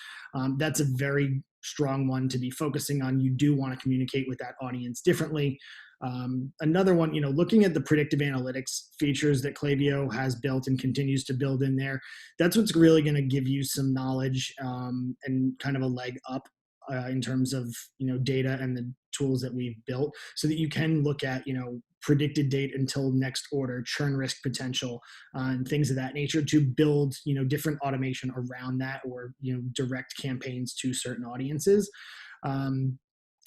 That's a very strong one to be focusing on. You do want to communicate with that audience differently. Another one, you know, looking at the predictive analytics features that Klaviyo has built and continues to build in there, that's what's really going to give you some knowledge and kind of a leg up in terms of, you know, data and the tools that we've built, so that you can look at, you know, predicted date until next order, churn risk potential, and things of that nature to build, you know, different automation around that, or, you know, direct campaigns to certain audiences.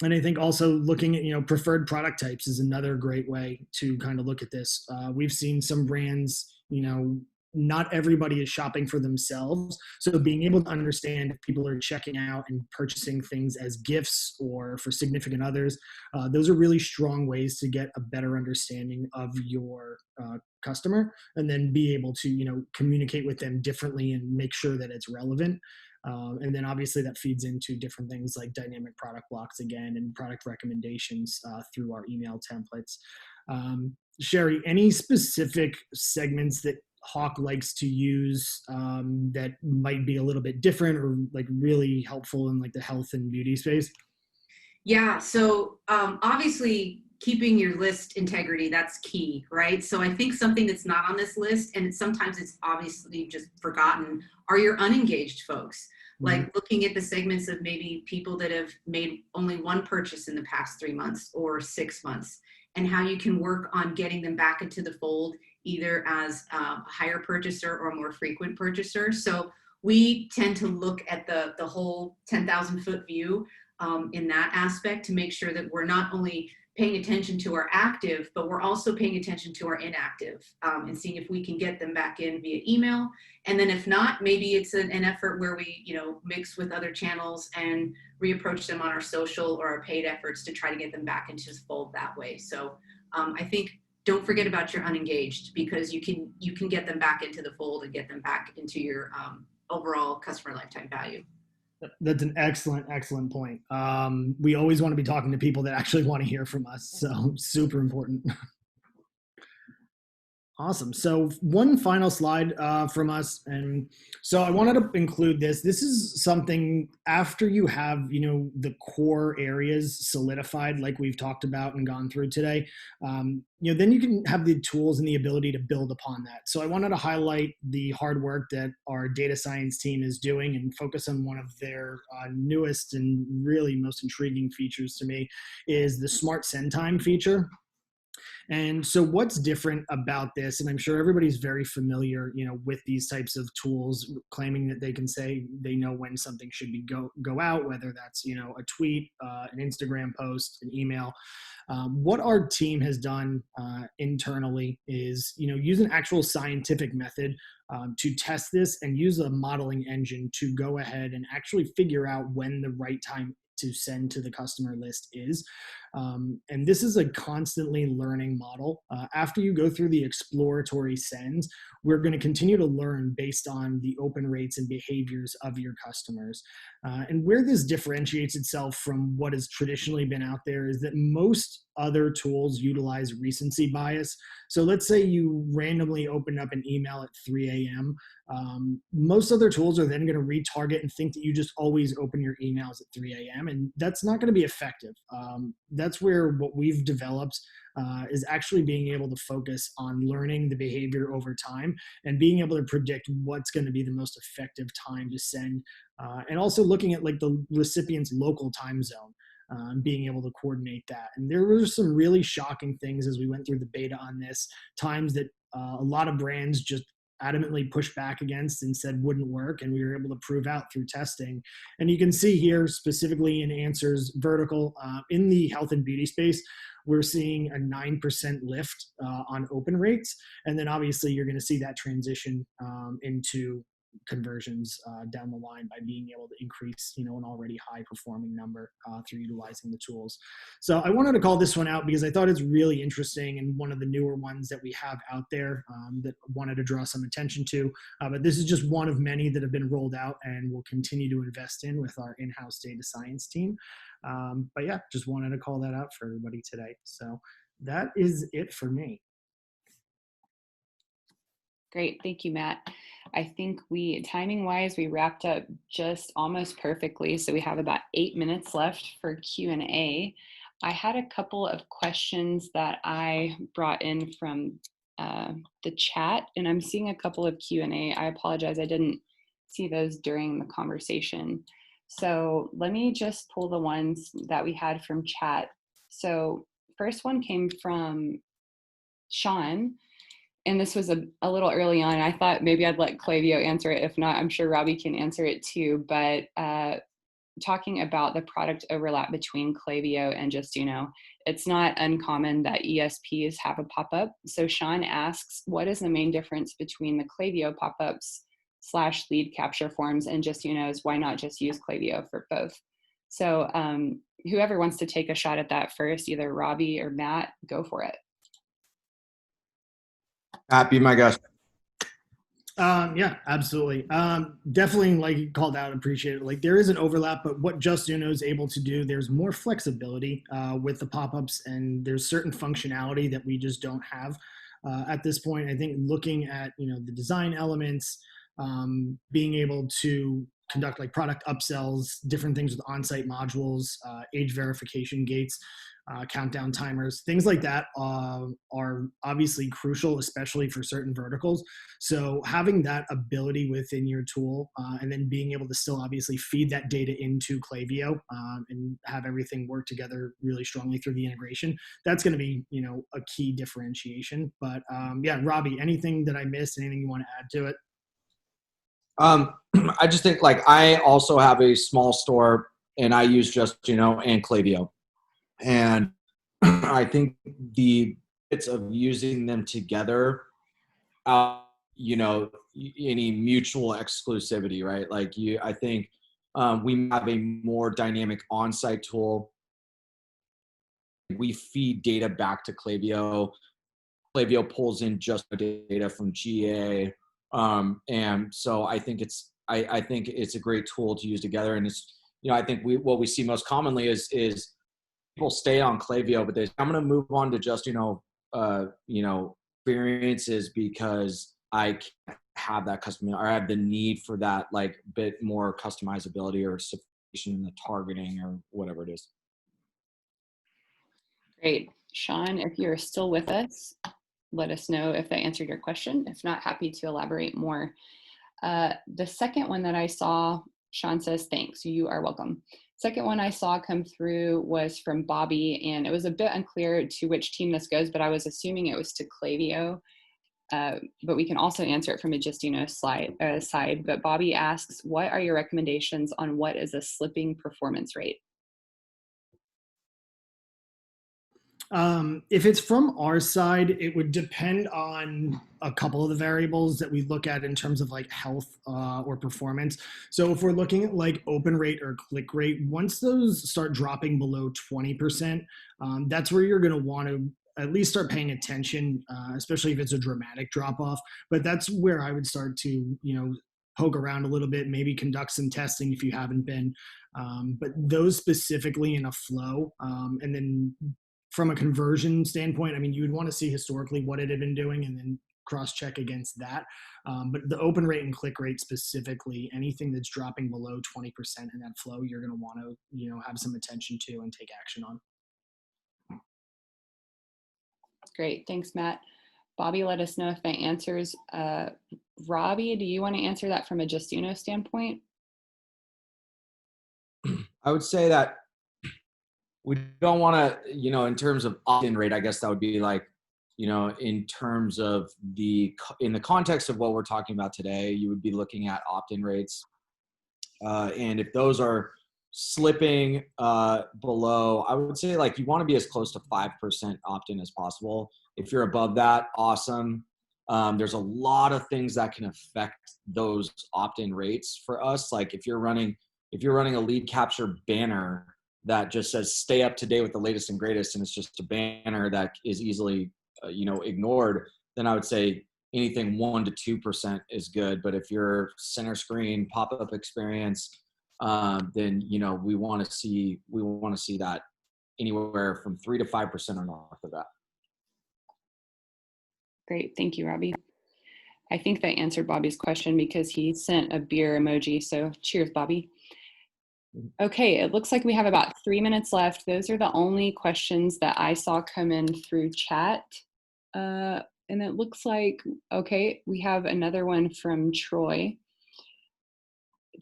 And I think also looking at, you know, preferred product types is another great way to kind of look at this. We've seen some brands, you know, not everybody is shopping for themselves. So being able to understand if people are checking out and purchasing things as gifts or for significant others, those are really strong ways to get a better understanding of your customer, and then be able to, you know, communicate with them differently and make sure that it's relevant. And then obviously that feeds into different things like dynamic product blocks again, and product recommendations through our email templates. Sherry, any specific segments that Hawke likes to use that might be a little bit different or like really helpful in like the health and beauty space? Yeah, so obviously keeping your list integrity, that's key, right? So I think something that's not on this list, and sometimes it's obviously just forgotten, are your unengaged folks. Like looking at the segments of maybe people that have made only one purchase in the past 3 months or 6 months, and how you can work on getting them back into the fold, either as a higher purchaser or a more frequent purchaser. So we tend to look at the whole 10,000 foot view in that aspect, to make sure that we're not only paying attention to our active, but we're also paying attention to our inactive, and seeing if we can get them back in via email. And then if not, maybe it's an effort where we, you know, mix with other channels and reapproach them on our social or our paid efforts to try to get them back into the fold that way. So I think don't forget about your unengaged, because you can get them back into the fold and get them back into your overall customer lifetime value. That's an excellent point. We always want to be talking to people that actually want to hear from us. So super important. Awesome. So one final slide from us. And so I wanted to include this. This is something after you have, you know, the core areas solidified, like we've talked about and gone through today, you know, then you can have the tools and the ability to build upon that. So I wanted to highlight the hard work that our data science team is doing and focus on one of their newest and really most intriguing features to me, is the Smart Send Time feature. And so what's different about this, and I'm sure everybody's very familiar, you know, with these types of tools, claiming that they can say they know when something should be go out, whether that's, you know, a tweet, an Instagram post, an email. What our team has done internally is, you know, use an actual scientific method to test this, and use a modeling engine to go ahead and actually figure out when the right time to send to the customer list is. And this is a constantly learning model. After you go through the exploratory sends, we're going to continue to learn based on the open rates and behaviors of your customers. And where this differentiates itself from what has traditionally been out there is that most other tools utilize recency bias. So let's say you randomly open up an email at 3 a.m. Most other tools are then going to retarget and think that you just always open your emails at 3 a.m. And that's not going to be effective. That's where what we've developed is actually being able to focus on learning the behavior over time and being able to predict what's going to be the most effective time to send, and also looking at like the recipient's local time zone. Being able to coordinate that. And there were some really shocking things as we went through the beta on this, times that a lot of brands just adamantly pushed back against and said wouldn't work, and we were able to prove out through testing. And you can see here specifically in Anser's vertical, in the health and beauty space, we're seeing a 9% lift on open rates. And then obviously you're going to see that transition into conversions down the line by being able to increase, an already high performing number through utilizing the tools. So I wanted to call this one out because I thought it's really interesting and one of the newer ones that we have out there that I wanted to draw some attention to. But this is just one of many that have been rolled out and we'll continue to invest in with our in-house data science team. But yeah, just wanted to call that out for everybody today. So that is it for me. Great. Thank you, Matt. I think timing wise, we wrapped up just almost perfectly. So we have about 8 minutes left for Q&A. I had a couple of questions that I brought in from the chat, and I'm seeing a couple of Q&A. I apologize, I didn't see those during the conversation. So let me just pull the ones that we had from chat. So first one came from Sean. And this was a little early on. I thought maybe I'd let Klaviyo answer it. If not, I'm sure Robbie can answer it too. But talking about the product overlap between Klaviyo and Justuno, it's not uncommon that ESPs have a pop-up. So Sean asks, what is the main difference between the Klaviyo pop-ups / lead capture forms and Justuno's? Why not just use Klaviyo for both? So whoever wants to take a shot at that first, either Robbie or Matt, go for it. Be my guest. Yeah, absolutely. Definitely, like you called out, appreciate it. Like there is an overlap, but what Justuno is able to do, there's more flexibility with the pop-ups, and there's certain functionality that we just don't have at this point. I think looking at the design elements, being able to conduct like product upsells, different things with on-site modules, age verification gates, countdown timers, things like that are obviously crucial, especially for certain verticals. So having that ability within your tool and then being able to still obviously feed that data into Klaviyo and have everything work together really strongly through the integration, that's going to be, a key differentiation. But yeah, Robbie, anything that I missed, anything you want to add to it? I just think like I also have a small store and I use Justuno and Klaviyo. And I think the bits of using them together, any mutual exclusivity, right? Like I think we have a more dynamic on-site tool. We feed data back to Klaviyo. Klaviyo pulls in just data from GA. And so I think it's a great tool to use together. And it's, I think what we see most commonly is people stay on Klaviyo, but I'm going to move on to Justuno, experiences because I can't have that custom, or I have the need for that like bit more customizability or sophistication in the targeting or whatever it is. Great. Sean, if you're still with us, let us know if that answered your question. If not, happy to elaborate more. The second one that I saw, Sean says, thanks, you are welcome. Second one I saw come through was from Bobby, and it was a bit unclear to which team this goes, but I was assuming it was to Klaviyo. But we can also answer it from a Justuno side. But Bobby asks, what are your recommendations on what is a slipping performance rate? If it's from our side, it would depend on a couple of the variables that we look at in terms of like health or performance. So if we're looking at like open rate or click rate, once those start dropping below 20%, that's where you're going to want to at least start paying attention, especially if it's a dramatic drop off. But that's where I would start to, poke around a little bit, maybe conduct some testing if you haven't been. But those specifically in a flow, and then from a conversion standpoint, I mean, you would want to see historically what it had been doing and then cross-check against that. But the open rate and click rate specifically, anything that's dropping below 20% in that flow, you're going to want to, have some attention to and take action on. Great. Thanks, Matt. Bobby, let us know if that answers. Robbie, do you want to answer that from a Justuno standpoint? I would say that we don't want to, in terms of opt-in rate, I guess that would be like, in terms of in the context of what we're talking about today, you would be looking at opt-in rates. And if those are slipping below, I would say like you want to be as close to 5% opt-in as possible. If you're above that, awesome. There's a lot of things that can affect those opt-in rates for us. Like if you're running a lead capture banner that just says stay up to date with the latest and greatest, and it's just a banner that is easily, ignored, then I would say anything 1 to 2% is good. But if you're center screen pop-up experience, then, we want to see that anywhere from 3 to 5% or north of that. Great. Thank you, Robbie. I think that answered Bobby's question because he sent a beer emoji. So cheers, Bobby. Okay, it looks like we have about 3 minutes left. Those are the only questions that I saw come in through chat. And it looks like, okay, we have another one from Troy.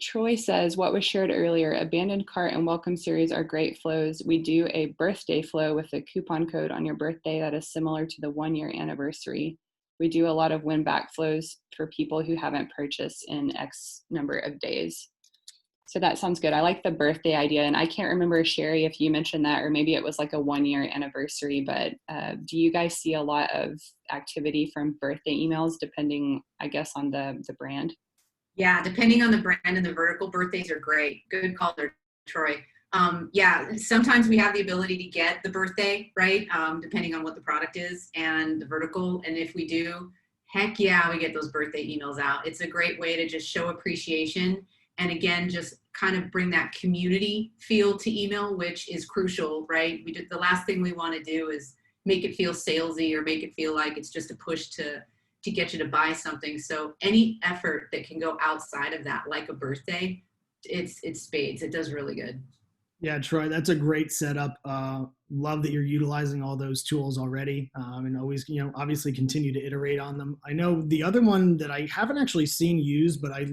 Troy says, what was shared earlier, abandoned cart and welcome series are great flows. We do a birthday flow with a coupon code on your birthday that is similar to the 1-year anniversary. We do a lot of win back flows for people who haven't purchased in X number of days. So that sounds good. I like the birthday idea. And I can't remember, Sherry, if you mentioned that, or maybe it was like a 1-year anniversary, but do you guys see a lot of activity from birthday emails depending, I guess, on the brand? Yeah, depending on the brand and the vertical, birthdays are great. Good call there, Troy. Yeah, sometimes we have the ability to get the birthday, right? Depending on what the product is and the vertical. And if we do, heck yeah, we get those birthday emails out. It's a great way to just show appreciation. And again, just kind of bring that community feel to email, which is crucial, right? The last thing we want to do is make it feel salesy or make it feel like it's just a push to get you to buy something. So any effort that can go outside of that, like a birthday, it's spades. It does really good. Yeah, Troy, that's a great setup. Love that you're utilizing all those tools already, and always, obviously continue to iterate on them. I know the other one that I haven't actually seen used, but I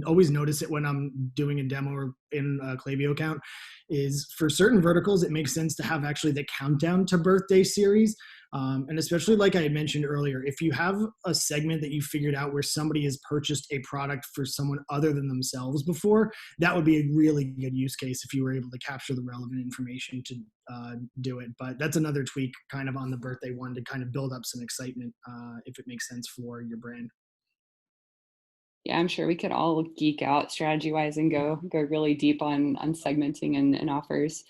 always notice it when I'm doing a demo or in a Klaviyo account, is for certain verticals, it makes sense to have actually the countdown to birthday series. And especially like I had mentioned earlier, if you have a segment that you figured out where somebody has purchased a product for someone other than themselves before, that would be a really good use case if you were able to capture the relevant information to do it. But that's another tweak kind of on the birthday one to kind of build up some excitement if it makes sense for your brand. Yeah, I'm sure we could all geek out strategy-wise and go really deep on segmenting and offers.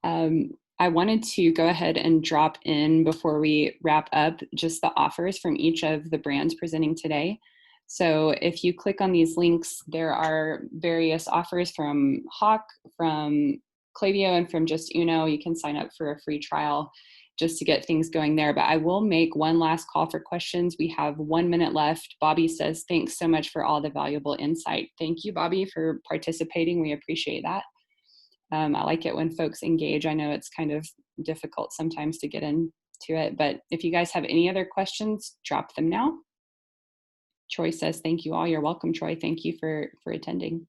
I wanted to go ahead and drop in before we wrap up just the offers from each of the brands presenting today. So if you click on these links, there are various offers from Hawke, from Klaviyo, and from Justuno. You can sign up for a free trial just to get things going there. But I will make one last call for questions. We have 1 minute left. Bobby says, thanks so much for all the valuable insight. Thank you, Bobby, for participating. We appreciate that. I like it when folks engage. I know it's kind of difficult sometimes to get into it, but if you guys have any other questions, drop them now. Troy says, thank you all. You're welcome, Troy. Thank you for attending.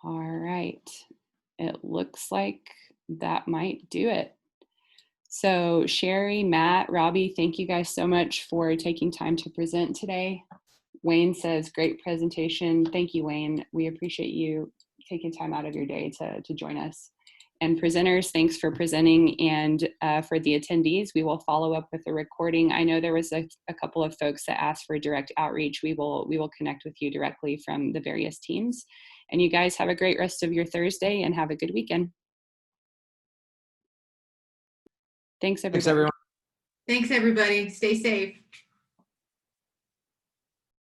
All right. It looks like that might do it. So Sherry, Matt, Robbie, thank you guys so much for taking time to present today. Wayne says, great presentation. Thank you, Wayne. We appreciate you taking time out of your day to join us. And presenters, thanks for presenting. And for the attendees, we will follow up with a recording. I know there was a couple of folks that asked for direct outreach. We will connect with you directly from the various teams. And you guys have a great rest of your Thursday and have a good weekend. Thanks, everybody. Thanks, everyone. Thanks, everybody. Stay safe.